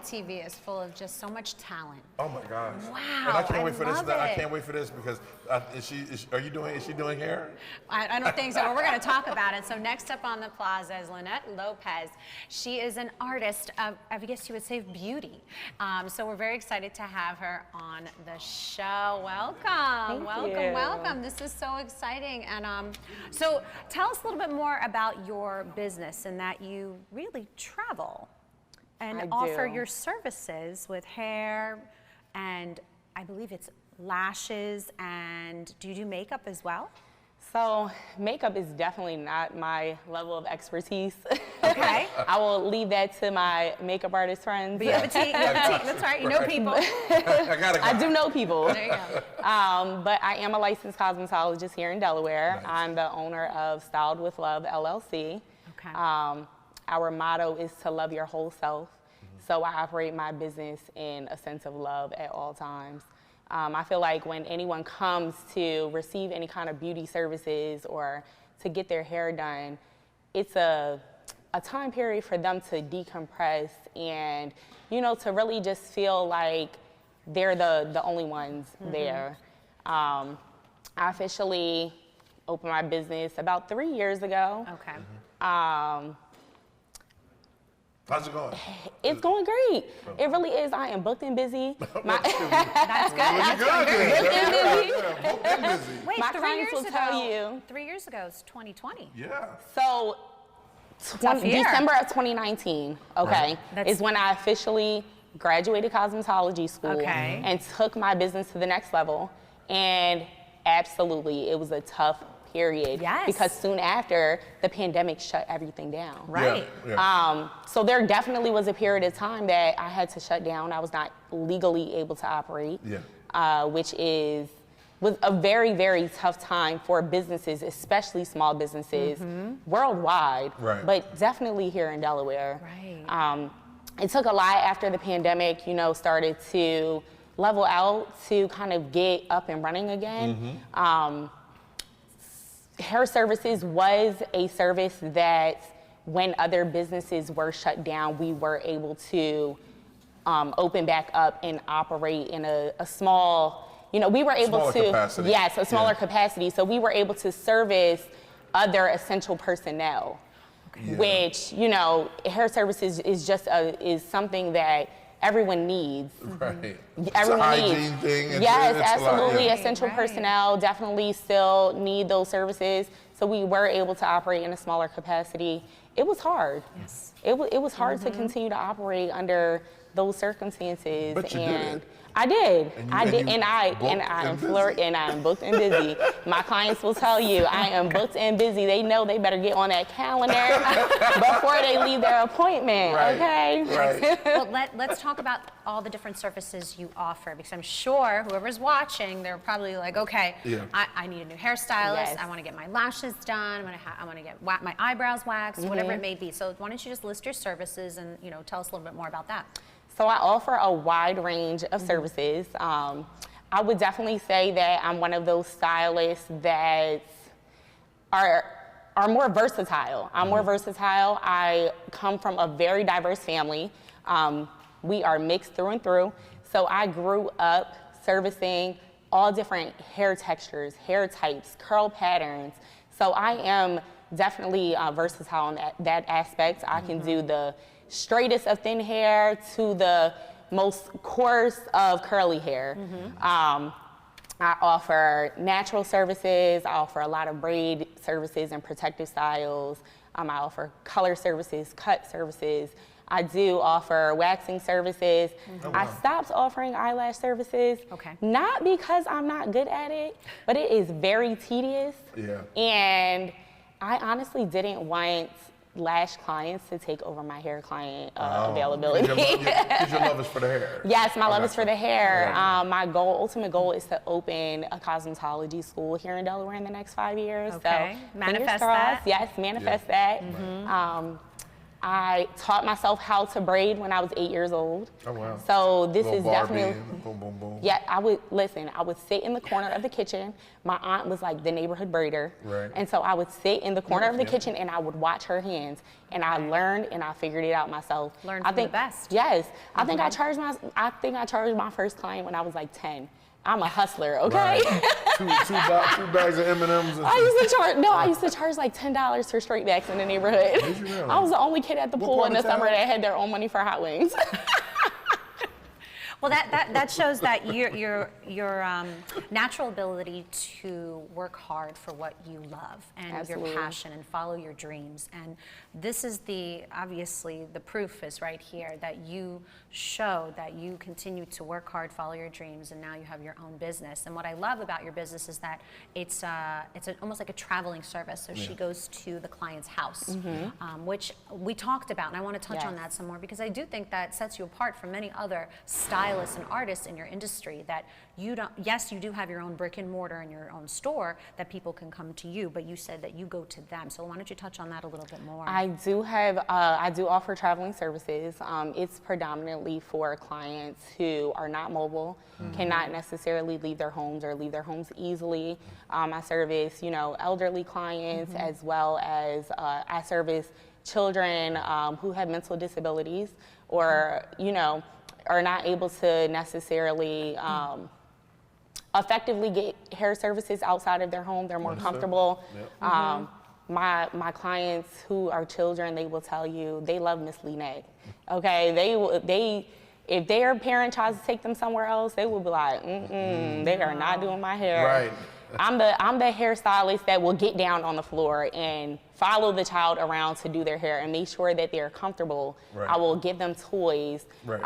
DETV is full of just so much talent. Oh my gosh. Wow. And I can't wait for this. love I it. can't wait for this because is she doing hair? I don't think so, but we're going to talk about it. So next up on the plaza is Lenette Lopez. She is an artist of, I guess you would say, beauty. So we're very excited to have her on the show. Welcome, welcome. This is so exciting. And so tell us a little bit more about your business and that you really travel and offer your services with hair and I believe it's lashes, and do you do makeup as well? So makeup is definitely not my level of expertise. Okay. I will leave that to my makeup artist friends. But you have a team, that's right, you know people. I do know people. There you go. But I am a licensed cosmetologist here in Delaware. Nice. I'm the owner of Styled with Love, LLC. Okay. Our motto is to love your whole self. So I operate my business in a sense of love at all times. I feel like when anyone comes to receive any kind of beauty services or to get their hair done, it's a time period for them to decompress and, you know, to really just feel like they're the only ones there. I officially opened my business about 3 years ago. Okay. How's it going? It's going great. It really is. I am booked and busy. That's good. Really good. Booked and busy. Wait, My 3 clients years will ago, tell you. 3 years ago is 2020. Yeah. So Tough year. December of 2019, okay, Right. is when I officially graduated cosmetology school Okay. and took my business to the next level. And absolutely, it was a tough period. Yes. Because soon after, the pandemic shut everything down. Right. Yeah. So there definitely was a period of time that I had to shut down. I was not legally able to operate, which was a very, very tough time for businesses, especially small businesses worldwide, but definitely here in Delaware. Right. It took a lot after the pandemic, you know, started to level out to kind of get up and running again. Hair services was a service that when other businesses were shut down, we were able to open back up and operate in a small, you know, we were able to, capacity. yes, a smaller capacity. So we were able to service other essential personnel, which, you know, hair services is just is something that everyone needs. Right. Everyone it's a hygiene needs. thing. Yes, it's absolutely. A lot, Essential personnel definitely still need those services. So we were able to operate in a smaller capacity. It was hard. Yes. It was hard to continue to operate under those circumstances. But you did it. I did. And I did. And I am booked and busy. My clients will tell you I am booked and busy. They know they better get on that calendar before they leave their appointment. Right. Okay. Right. Well, let's talk about all the different services you offer, because I'm sure whoever's watching, they're probably like, okay, I need a new hairstylist. Yes. I want to get my lashes done. I want to get my eyebrows waxed, whatever it may be. So why don't you just list your services and, you know, tell us a little bit more about that. So I offer a wide range of services. I would definitely say that I'm one of those stylists that are more versatile. I'm more versatile. I come from a very diverse family. We are mixed through and through. So I grew up servicing all different hair textures, hair types, curl patterns. So I am definitely versatile in that aspect. I can do the straightest of thin hair to the most coarse of curly hair. I offer natural services. I offer a lot of braid services and protective styles. I offer color services, cut services. I do offer waxing services. I stopped offering eyelash services, not because I'm not good at it, but it is very tedious. And I honestly didn't want lash clients to take over my hair client availability. Because your love is for the hair. Yes, my love is for the hair. My ultimate goal is to open a cosmetology school here in Delaware in the next 5 years. Okay, so manifest that. Yes, manifest that. I taught myself how to braid when I was 8 years old. Oh, wow. So this Little is Barbie definitely, and boom, boom, boom. yeah, I would sit in the corner of the kitchen. My aunt was like the neighborhood braider. Right. And so I would sit in the corner of the Yeah. kitchen and I would watch her hands. And I learned and I figured it out myself. Learn I from think, the best. Yes. I think I charged my first client when I was like 10. I'm a hustler, okay? Right. two bags of M&Ms. I used to charge like $10 for straight backs in the neighborhood. Did you really? I was the only kid at the pool part in the of town? summer that had their own money for hot wings. Well, that shows that your natural ability to work hard for what you love and Absolutely. your passion and follow your dreams. And this is obviously the proof is right here that you show that you continue to work hard, follow your dreams, and now you have your own business. And what I love about your business is that it's almost like a traveling service. So she goes to the client's house, which we talked about, and I want to touch on that some more because I do think that sets you apart from many other stylists and artists in your industry, that you don't, yes, you do have your own brick and mortar and your own store that people can come to you, but you said that you go to them. So why don't you touch on that a little bit more? I do offer traveling services. It's predominantly for clients who are not mobile, cannot necessarily leave their homes or leave their homes easily. I service, elderly clients as well as I service children who have mental disabilities or, are not able to necessarily effectively get hair services outside of their home. They're more comfortable. Yep. My clients who are children, they will tell you they love Miss Lenette. Okay, if their parent tries to take them somewhere else, they will be like, they are not doing my hair. Right. I'm the hairstylist that will get down on the floor and follow the child around to do their hair and make sure that they're comfortable. Right. I will give them toys. Right.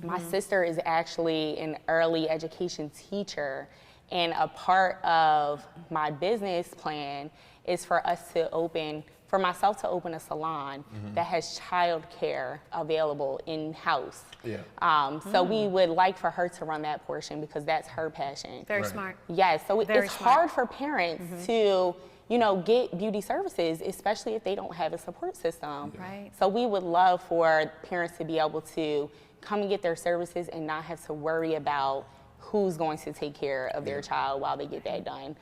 My sister is actually an early education teacher, and a part of my business plan is for myself to open a salon that has childcare available in-house. Yeah. So we would like for her to run that portion because that's her passion. Very smart. Yes, so Very it's smart. hard for parents to, get beauty services, especially if they don't have a support system. Right. So we would love for parents to be able to come and get their services and not have to worry about who's going to take care of their child while they get that done.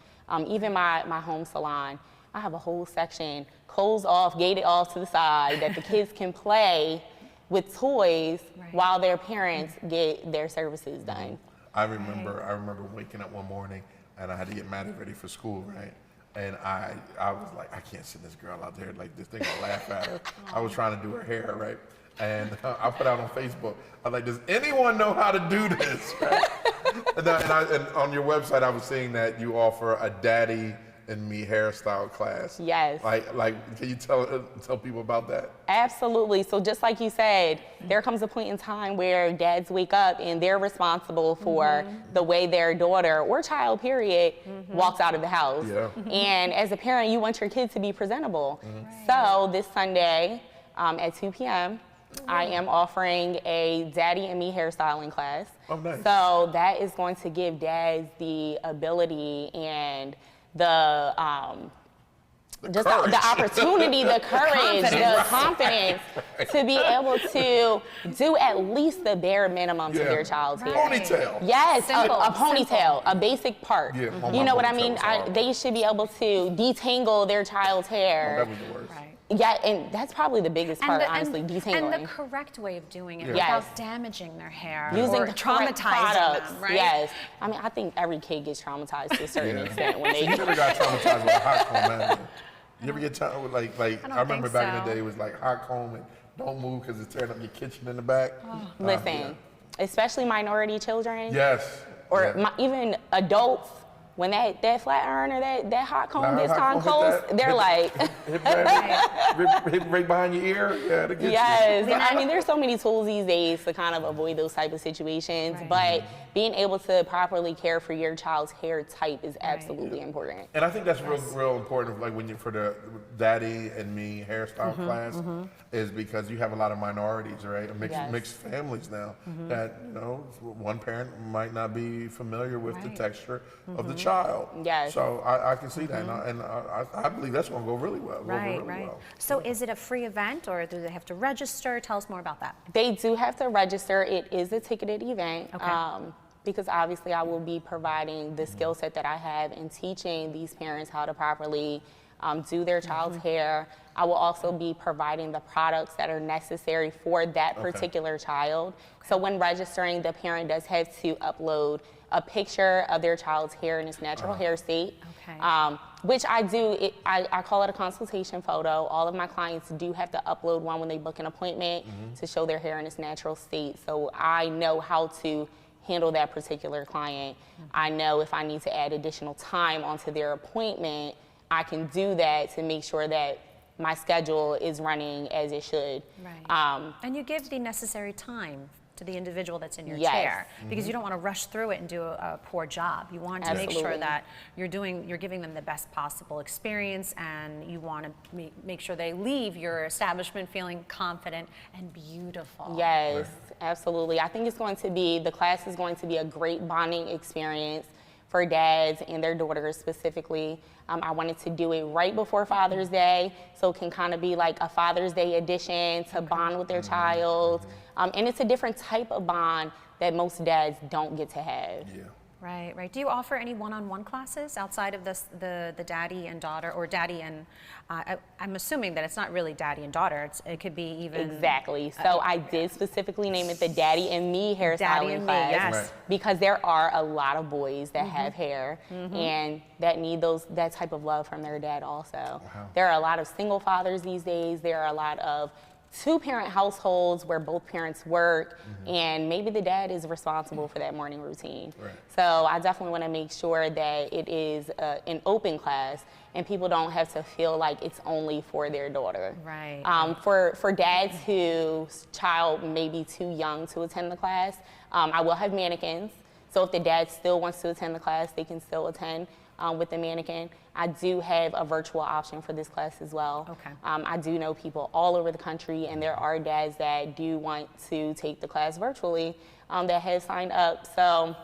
Even my home salon, I have a whole section closed off, gated off to the side that the kids can play with toys while their parents get their services done. I remember waking up one morning and I had to get Maddie ready for school, right? And I was like, I can't send this girl out there like this thing will laugh at her. I was trying to do her hair, right? And I put out on Facebook, I was like, does anyone know how to do this? Right? and on your website, I was seeing that you offer a Daddy and Me hairstyle class. Yes. Like, can you tell people about that? Absolutely. So just like you said, there comes a point in time where dads wake up and they're responsible for the way their daughter or child, period, walks out of the house. Yeah. And as a parent, you want your kid to be presentable. So this Sunday at 2 p.m., I am offering a Daddy and Me hairstyling class. Oh, nice. So that is going to give dads the ability and the opportunity, the courage, the confidence to be able to do at least the bare minimum to their child's hair. Ponytail. Yes, Simple, a ponytail, a basic part. Yeah, you know what I mean? ponytails are- They should be able to detangle their child's hair. That was the worst. Right. Yeah, and that's probably the biggest part, honestly, detangling. And the correct way of doing it Yes. without damaging their hair Using or the correct traumatizing products. them, right? Yes. I mean, I think every kid gets traumatized to a certain extent when they You never got traumatized with a hot comb, man. You ever get tired with like I remember think back in so. the day it was like hot comb and don't move because it's tearing up your kitchen in the back. Listen, especially minority children Yes. or yeah. even adults, when that flat iron or that hot comb That gets hot on comb close, hit that- they're like, hit right behind your ear. Yeah, to get yes. I mean, there's so many tools these days to kind of avoid those type of situations, but being able to properly care for your child's hair type is absolutely important. And I think that's real important, like when you for the Daddy and Me hairstyle class, is because you have a lot of minorities, right? Mixed families now that, you know, one parent might not be familiar with the texture of the child. Yes. So I can see that, and I believe that's going to go really well. Right, really right. well. So is it a free event, or do they have to register? Tell us more about that. They do have to register. It is a ticketed event. Okay. Because obviously I will be providing the skill set that I have in teaching these parents how to properly do their child's hair. I will also be providing the products that are necessary for that particular child. So when registering, the parent does have to upload a picture of their child's hair in its natural hair state, which I do. I call it a consultation photo. All of my clients do have to upload one when they book an appointment to show their hair in its natural state. So I know how to handle that particular client. I know if I need to add additional time onto their appointment, I can do that to make sure that my schedule is running as it should. Right. And you give the necessary time to the individual that's in your chair, because you don't want to rush through it and do a poor job. You want to make sure that you're giving them the best possible experience, and you want to make sure they leave your establishment feeling confident and beautiful. Yes, absolutely. I think the class is going to be a great bonding experience for dads and their daughters specifically. I wanted to do it right before Father's Day, so it can kind of be like a Father's Day edition to bond with their child. And it's a different type of bond that most dads don't get to have. Yeah. Right, right. Do you offer any one-on-one classes outside of the daddy and daughter, or daddy and, I'm assuming that it's not really daddy and daughter, it could be even. Exactly. So I did specifically name it the Daddy and Me hairstyling class. Yes. Because there are a lot of boys that have hair and that need that type of love from their dad also. There are a lot of single fathers these days. There are a lot of two-parent households where both parents work, and maybe the dad is responsible for that morning routine. So I definitely want to make sure that it is an open class and people don't have to feel like it's only for their daughter. Right. For dads whose child may be too young to attend the class, I will have mannequins. So if the dad still wants to attend the class, they can still attend with the mannequin. I do have a virtual option for this class as well. Okay. I do know people all over the country, and there are dads that do want to take the class virtually that have signed up. So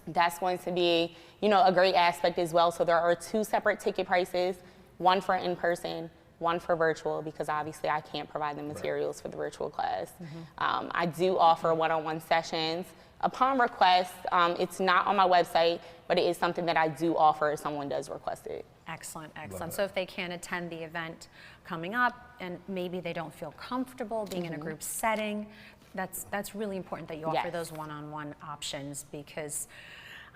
that's going to be, a great aspect as well. So there are 2 separate ticket prices, one for in-person, one for virtual, because obviously I can't provide the materials for the virtual class. I do offer one-on-one sessions. Upon request, it's not on my website, but it is something that I do offer if someone does request it. Excellent, excellent. So if they can't attend the event coming up and maybe they don't feel comfortable being in a group setting, that's really important that you offer those one-on-one options, because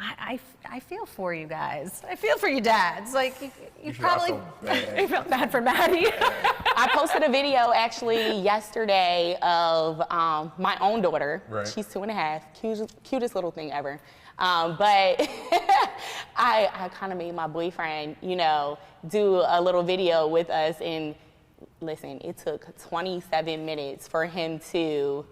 I feel for you guys. I feel for you dads. Like you probably you felt bad for Maddie. I posted a video actually yesterday of my own daughter. She's 2.5, cutest little thing ever. But I kind of made my boyfriend, do a little video with us, and listen, it took 27 minutes for him to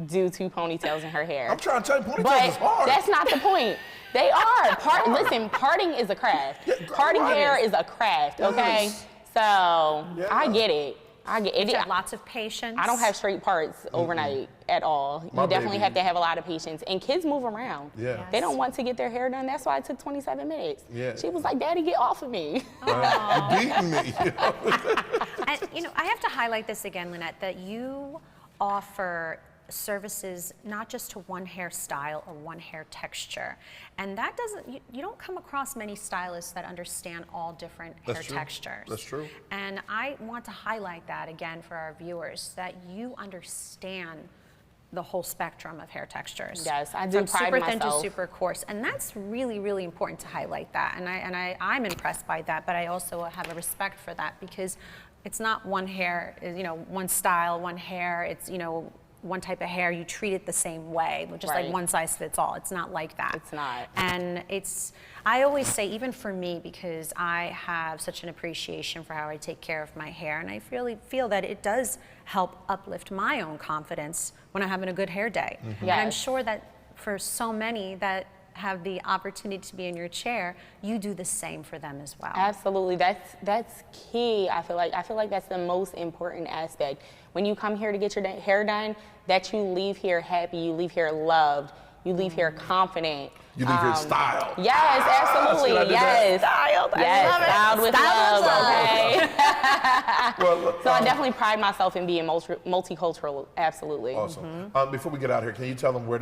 do 2 ponytails in her hair. I'm trying to tell you, ponytails is hard. That's not the point. They are. Listen, parting is a craft. Parting hair is a craft, okay? So I get it. You have lots of patience. I don't have straight parts overnight at all. You definitely have to have a lot of patience. And kids move around. Yeah. They don't want to get their hair done. That's why it took 27 minutes. Yeah. She was like, "Daddy, get off of me." You're beating me. And, I have to highlight this again, Lenette, that you offer services not just to one hairstyle or one hair texture, and that doesn't, you don't come across many stylists that understand all different hair textures. That's true. And I want to highlight that again for our viewers, that you understand the whole spectrum of hair textures. Yes, I do from pride super myself. thin to super coarse, and that's really, really important to highlight that. And I'm impressed by that, but I also have a respect for that, because it's not one hair, one style, one hair. It's one type of hair, you treat it the same way, just like one size fits all. It's not like that. It's not. And I always say, even for me, because I have such an appreciation for how I take care of my hair, and I really feel that it does help uplift my own confidence when I'm having a good hair day. And I'm sure that for so many that have the opportunity to be in your chair, you do the same for them as well. Absolutely, that's key. I feel like that's the most important aspect. When you come here to get your hair done, that you leave here happy, you leave here loved, you leave here confident. You leave here styled. Yes, absolutely. Yes. Styled. Yes, styled with Styled love. Okay. Well, look, So I definitely pride myself in being multicultural. Absolutely. awesome. Before we get out here, can you tell them where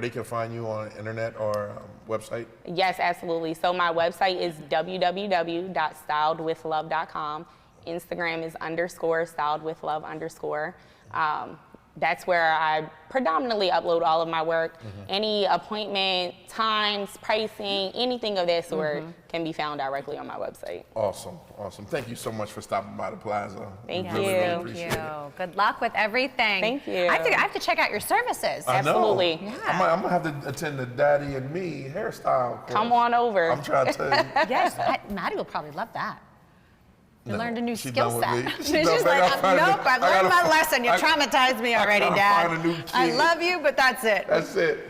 they can find you on internet or website? Yes, absolutely. So my website is www.styledwithlove.com. Instagram is _styledwithlove_. That's where I predominantly upload all of my work. Any appointment, times, pricing, anything of that sort can be found directly on my website. Awesome, awesome. Thank you so much for stopping by the plaza. Thank We really, you. really Thank appreciate you. it. Good luck with everything. Thank you. I have to check out your services. I know. Absolutely. Yeah. I'm gonna have to attend the Daddy and Me hairstyle course. Come on over. I'm trying to tell you. Yes, Maddie will probably love that. You No, learned a new she's skill done with set. me. She's She's just done. I like, gotta find a nope, new- I've I learned gotta my lesson. You I- traumatized me already, gotta Dad. find a new I kid. love you, but that's it. That's it.